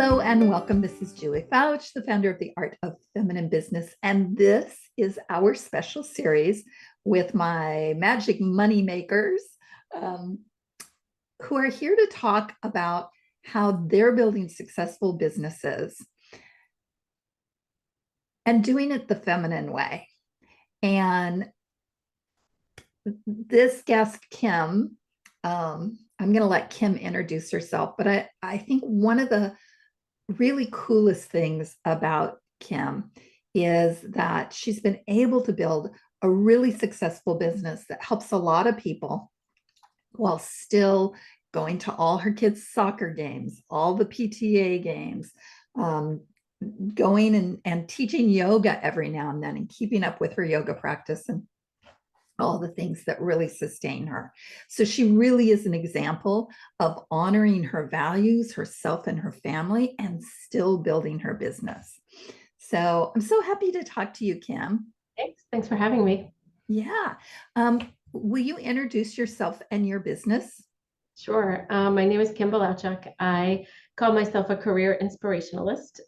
Hello and welcome. This is Julie Fouch, the founder of the Art of Feminine Business. And this is our special series with my magic money makers who are here to talk about how they're building successful businesses and doing it the feminine way. And this guest, Kim, I'm going to let Kim introduce herself, but I think one of the really coolest things about Kim is that she's been able to build a really successful business that helps a lot of people while still going to all her kids' soccer games, all the PTA games, going and teaching yoga every now and then and keeping up with her yoga practice and all the things that really sustain her. So she really is an example of honoring her values, herself and her family, and still building her business. So I'm so happy to talk to you, Kim. Thanks for having me. Yeah. Will you introduce yourself and your business? Sure. My name is Kim Bilawchuk. I call myself a career inspirationalist,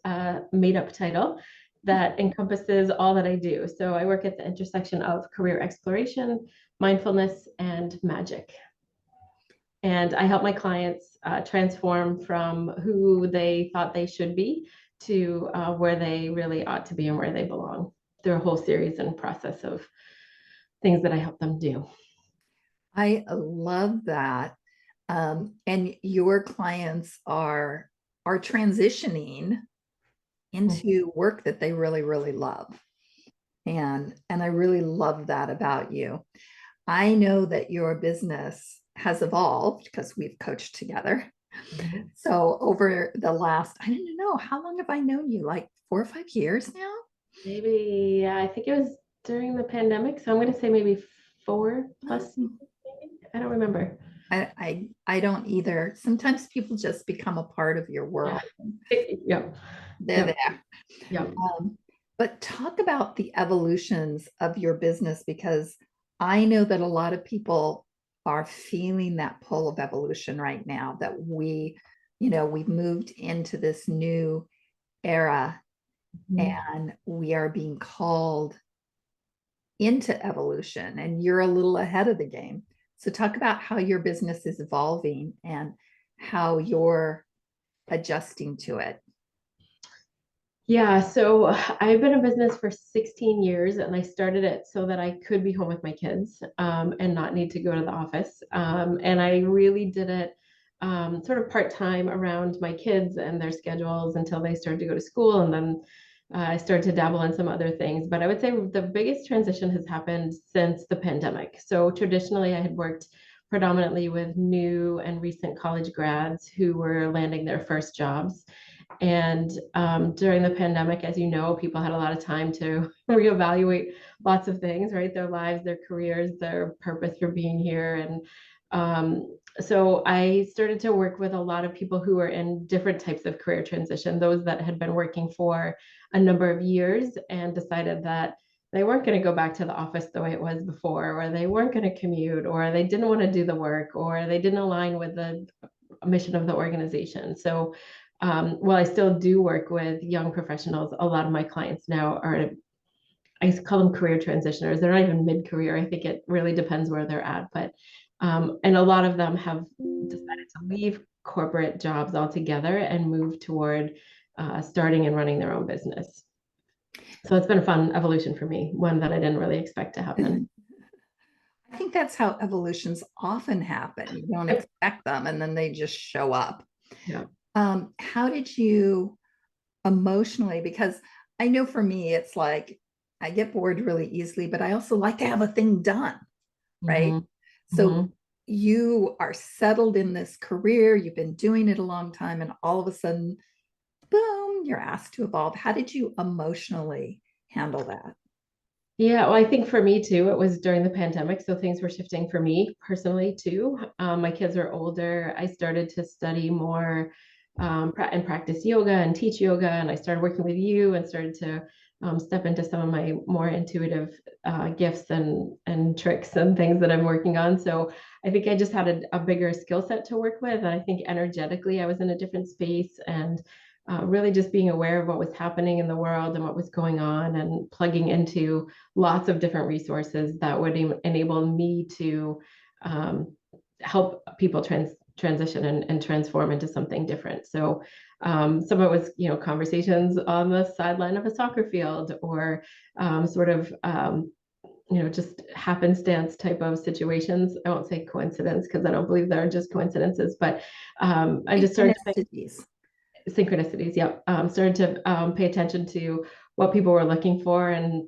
made up title that encompasses all that I do. So I work at the intersection of career exploration, mindfulness, and magic. And I help my clients transform from who they thought they should be to where they really ought to be and where they belong through a whole series and process of things that I help them do. I love that. And your clients are transitioning into work that they really, really love. And I really love that about you. I know that your business has evolved because we've coached together. Mhm. So over the last, I don't know, how long have I known you? Like 4 or 5 years now? Maybe, yeah, I think it was during the pandemic. So I'm going to say maybe 4+ years, maybe. I don't remember. I don't either. Sometimes people just become a part of your Yeah. world. Yep. They're Yep. there. Yep. But talk about the evolutions of your business because I know that a lot of people are feeling that pull of evolution right now, that we've moved into this new era Mhm. and we are being called into evolution, and you're a little ahead of the game. So talk about how your business is evolving and how you're adjusting to it. Yeah, so I've been in business for 16 years and I started it so that I could be home with my kids and not need to go to the office. And I really did it sort of part-time around my kids and their schedules until they started to go to school. And then I started to dabble in some other things. But I would say the biggest transition has happened since the pandemic. So traditionally, I had worked predominantly with new and recent college grads who were landing their first jobs. And during the pandemic, as you know, people had a lot of time to reevaluate lots of things, right? Their lives, their careers, their purpose for being here. And so I started to work with a lot of people who were in different types of career transition, those that had been working for a number of years and decided that they weren't going to go back to the office the way it was before, or they weren't going to commute, or they didn't want to do the work, or they didn't align with the mission of the organization. So while I still do work with young professionals, a lot of my clients now are, I call them career transitioners. They're not even mid-career. I think it really depends where they're at. But and a lot of them have decided to leave corporate jobs altogether and move toward starting and running their own business. So it's been a fun evolution for me, one that I didn't really expect to happen. I think that's how evolutions often happen. You don't Yep. expect them and then they just show up. Yeah. How did you emotionally? Because I know for me, it's like I get bored really easily, but I also like to have a thing done, right? Mm-hmm. So Mm-hmm. you are settled in this career, you've been doing it a long time, and all of a sudden, boom, you're asked to evolve. How did you emotionally handle that? Yeah, well, I think for me too, it was during the pandemic. So things were shifting for me personally too. My kids are older. I started to study more and practice yoga and teach yoga. And I started working with you and started to step into some of my more intuitive gifts and tricks and things that I'm working on. So I think I just had a bigger skill set to work with. And I think energetically, I was in a different space and really just being aware of what was happening in the world and what was going on, and plugging into lots of different resources that would enable me to um, help people transition and transform into something different. So some of it was, conversations on the sideline of a soccer field, or sort of just happenstance type of situations. I won't say coincidence because I don't believe there are just coincidences, but I just started to Synchronicities. synchronicities. Yep. Started to pay attention to what people were looking for, and,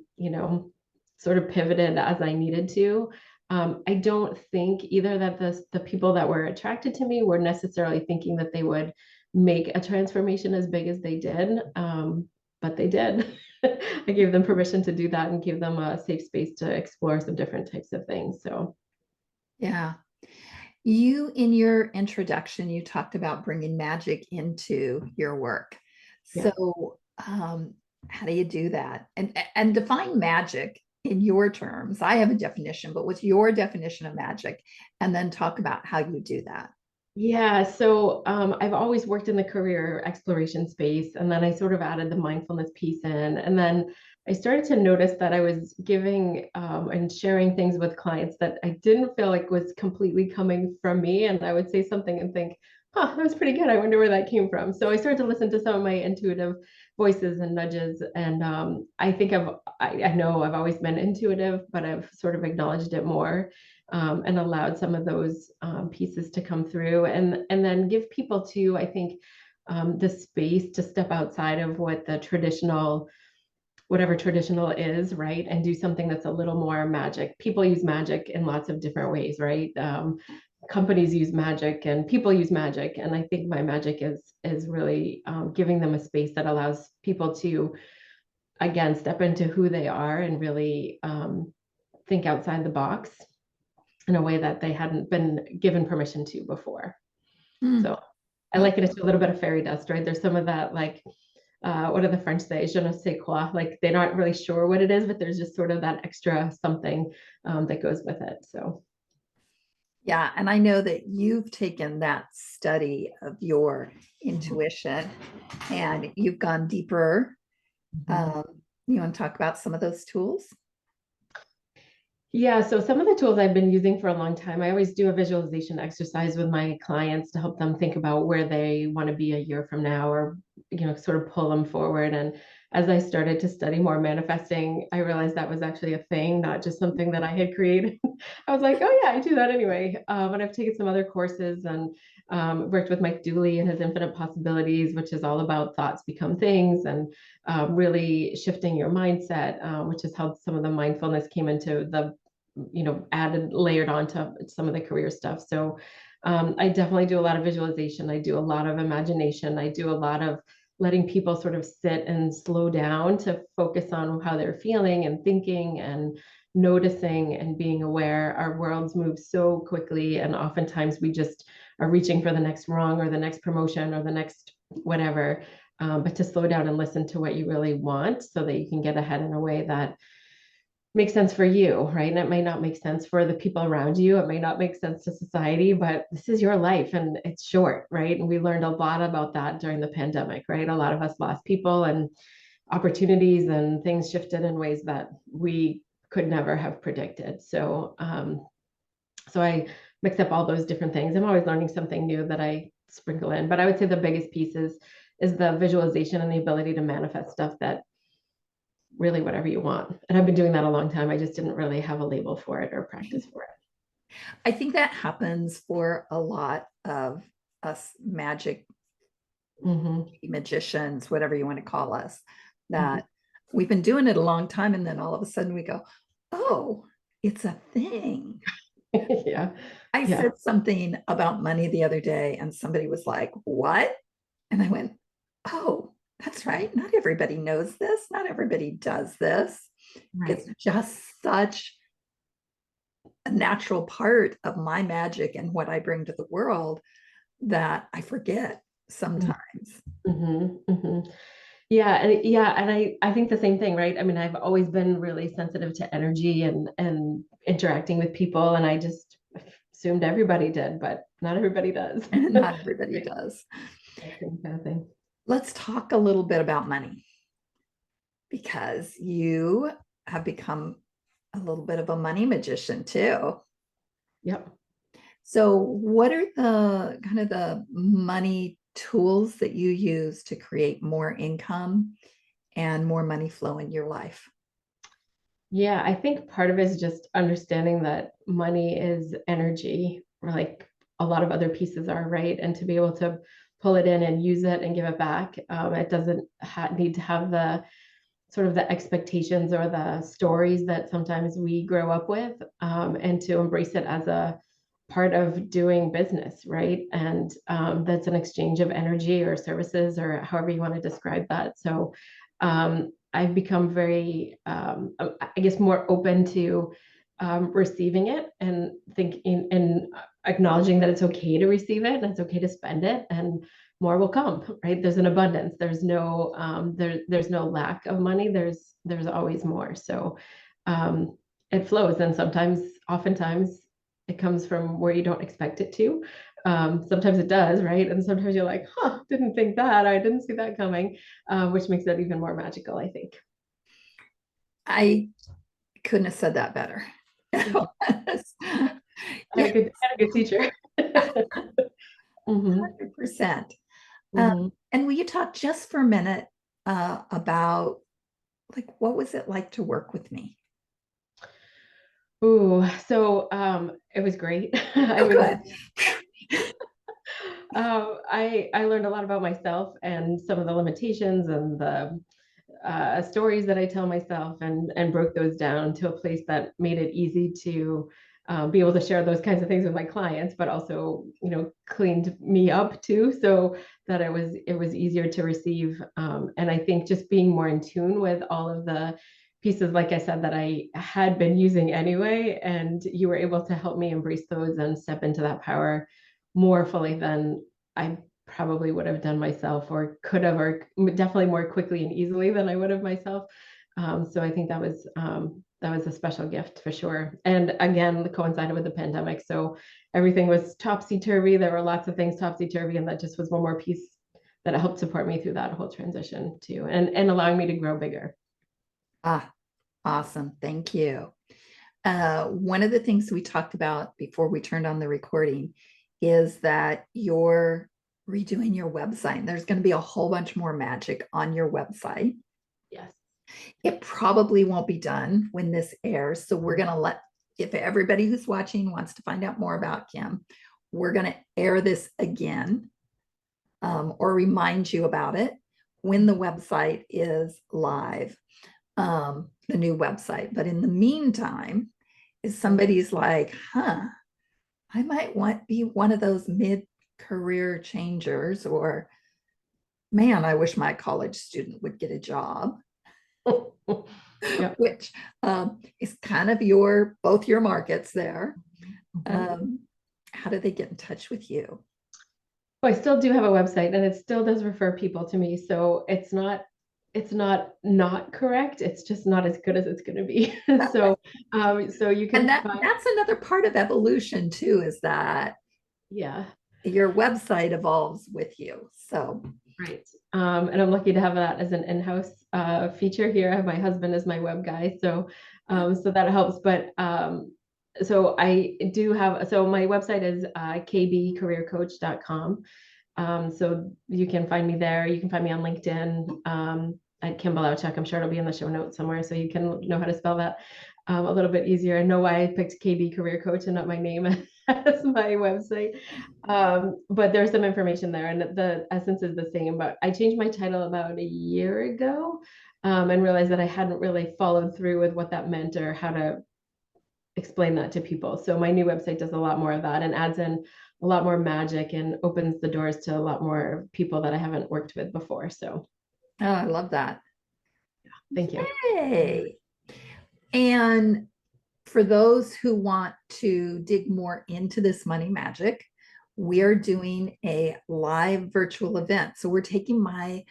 sort of pivoted as I needed to. I don't think either that the people that were attracted to me were necessarily thinking that they would make a transformation as big as they did. But they did. I gave them permission to do that and gave them a safe space to explore some different types of things. So Yeah. You, in your introduction, you talked about bringing magic into your work. yeah. So, how do you do that? And define magic in your terms. I have a definition, but what's your definition of magic? And then talk about how you do that. Yeah, so I've always worked in the career exploration space, and then I sort of added the mindfulness piece in, and then I started to notice that I was giving and sharing things with clients that I didn't feel like was completely coming from me, and I would say something and think, "Huh, that was pretty good. I wonder where that came from." So I started to listen to some of my intuitive voices and nudges, and I think I know I've always been intuitive, but I've sort of acknowledged it more, and allowed some of those pieces to come through, and then give people to, I think, the space to step outside of what the traditional, whatever traditional is, right, and do something that's a little more magic. People use magic in lots of different ways, right? Companies use magic and people use magic, and I think my magic is really giving them a space that allows people to, again, step into who they are and really think outside the box in a way that they hadn't been given permission to before. Hmm. So I Oh, liken it to a little bit of fairy dust, right? There's some of that, like, what do the French say? Je ne sais quoi. Like, they're not really sure what it is, but there's just sort of that extra something that goes with it. So, yeah. And I know that you've taken that study of your mhm, intuition and you've gone deeper. mhm. Um, you want to talk about some of those tools? Yeah, so some of the tools I've been using for a long time, I always do a visualization exercise with my clients to help them think about where they want to be a year from now, or, sort of pull them forward. And as I started to study more manifesting, I realized that was actually a thing, not just something that I had created. I was like, oh yeah, I do that anyway. And I've taken some other courses, and worked with Mike Dooley and his Infinite Possibilities, which is all about thoughts become things, and really shifting your mindset, which is how some of the mindfulness came into the, added, layered onto some of the career stuff. So I definitely do a lot of visualization. I do a lot of imagination. I do a lot of letting people sort of sit and slow down to focus on how they're feeling and thinking and noticing and being aware. Our worlds move so quickly, and oftentimes we just are reaching for the next rung or the next promotion or the next whatever. But to slow down and listen to what you really want so that you can get ahead in a way that makes sense for you, right? And it may not make sense for the people around you. It may not make sense to society, but this is your life and it's short, right? And we learned a lot about that during the pandemic, right? A lot of us lost people and opportunities, and things shifted in ways that we could never have predicted. So I mix up all those different things. I'm always learning something new that I sprinkle in, but I would say the biggest piece is the visualization and the ability to manifest stuff that really whatever you want. And I've been doing that a long time. I just didn't really have a label for it or practice for it. I think that happens for a lot of us magic Mm-hmm. magicians, whatever you want to call us, Mm-hmm. that we've been doing it a long time. And then all of a sudden we go, oh, it's a thing. Yeah. I Yeah. said something about money the other day, and somebody was like, what? And I went, oh, that's right. Not everybody knows this. Not everybody does this. It's Right. just such a natural part of my magic and what I bring to the world that I forget sometimes. Mm-hmm. Mm-hmm. Yeah, and I think the same thing, right? I mean, I've always been really sensitive to energy and interacting with people, and I just assumed everybody did, but not everybody does. And not everybody Right. does. That same kind of thing. Let's talk a little bit about money because you have become a little bit of a money magician too. Yep. So, what are the kind of the money tools that you use to create more income and more money flow in your life? Yeah, I think part of it is just understanding that money is energy, like a lot of other pieces are, right? And to be able to pull it in and use it and give it back, it doesn't need to have the sort of the expectations or the stories that sometimes we grow up with, and to embrace it as a part of doing business, right? And that's an exchange of energy or services or however you want to describe that. So I've become very, I guess, more open to receiving it and thinking and acknowledging that it's okay to receive it and it's okay to spend it and more will come, right? There's an abundance. There's no lack of money. There's always more. So it flows, and oftentimes, it comes from where you don't expect it to. Sometimes it does, right? And sometimes you're like, huh, didn't think that. I didn't see that coming, which makes it even more magical, I think. I couldn't have said that better. Thank you. Yeah, I had a good teacher. Hmm. 100%. Hmm. And will you talk just for a minute about like what was it like to work with me? Ooh, so it was great. I Oh, mean, good. I learned a lot about myself and some of the limitations and the stories that I tell myself, and broke those down to a place that made it easy to be able to share those kinds of things with my clients, but also, cleaned me up too, so that it was easier to receive. And I think just being more in tune with all of the pieces, like I said, that I had been using anyway, and you were able to help me embrace those and step into that power more fully than I probably would have done myself, or could have, or definitely more quickly and easily than I would have myself. So I think that was a special gift for sure. And again, coincided with the pandemic, so everything was topsy turvy. There were lots of things topsy turvy, and that just was one more piece that helped support me through that whole transition too, and allowing me to grow bigger. Ah, awesome. Thank you. One of the things we talked about before we turned on the recording is that you're redoing your website. There's going to be a whole bunch more magic on your website. Yes. It probably won't be done when this airs. So we're going to if everybody who's watching wants to find out more about Kim, we're going to air this again, or remind you about it when the website is live, the new website. But in the meantime, if somebody's like, I might be one of those mid-career changers, or man, I wish my college student would get a job, Yeah. which is kind of both your markets there. Mhm. Um, how do they get in touch with you? Well, I still do have a website, and it still does refer people to me. So it's not correct. It's just not as good as it's going to be. So so you And can find, that's another part of evolution too, is that yeah. your website evolves with you. So, Right. And I'm lucky to have that as an in-house feature here. I have my husband as my web guy, so that helps. But so I do have, so my website is kbcareercoach.com. So you can find me there. You can find me on LinkedIn, at Kim Bilawchuk. I'm sure it'll be in the show notes somewhere, so you can know how to spell that a little bit easier, and know why I picked KB Career Coach and not my name as my website. But there's some information there, and the essence is the same. But I changed my title about a year ago, and realized that I hadn't really followed through with what that meant or how to explain that to people. So my new website does a lot more of that and adds in a lot more magic and opens the doors to a lot more people that I haven't worked with before. So oh, I love that. thank you. Yay. And for those who want to dig more into this money magic, we are doing a live virtual event. So we're taking my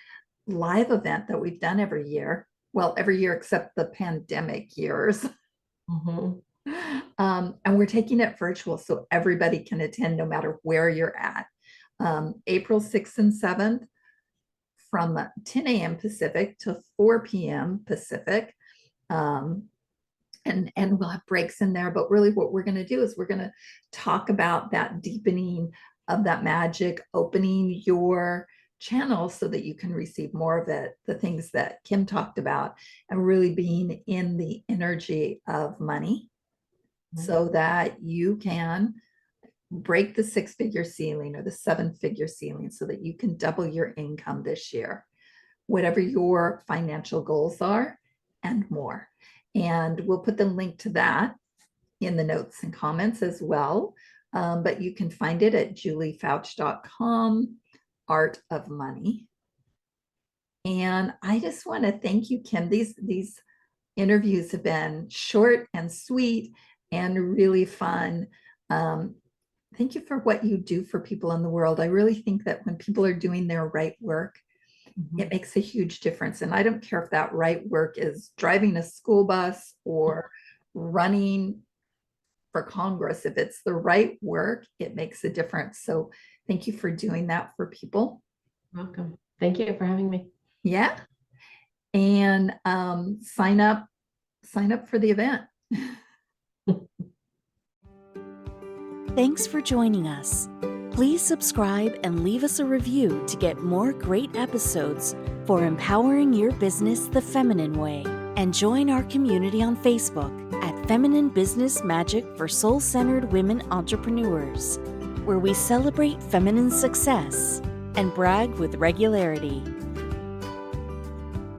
live event that we've done every year, well, every year except the pandemic years. Mhm. And we're taking it virtual so everybody can attend no matter where you're at. April 6th and 7th from 10 a.m. Pacific to 4 p.m. Pacific. And we'll have breaks in there. But really what we're going to do is we're going to talk about that deepening of that magic, opening your channel so that you can receive more of it, the things that Kim talked about, and really being in the energy of money so that you can break the 6-figure ceiling or the 7-figure ceiling so that you can double your income this year, whatever your financial goals are and more. And we'll put the link to that in the notes and comments as well. But you can find it at juliefouch.com, Art of Money. And I just want to thank you, Kim. These interviews have been short and sweet and really fun. Thank you for what you do for people in the world. I really think that when people are doing their right work, it makes a huge difference. And I don't care if that right work is driving a school bus or running for Congress. If it's the right work, it makes a difference. So thank you for doing that for people. Welcome. Thank you for having me. Yeah. And sign up for the event. Thanks for joining us. Please subscribe and leave us a review to get more great episodes for empowering your business the feminine way. And join our community on Facebook at Feminine Business Magic for Soul-Centered Women Entrepreneurs, where we celebrate feminine success and brag with regularity.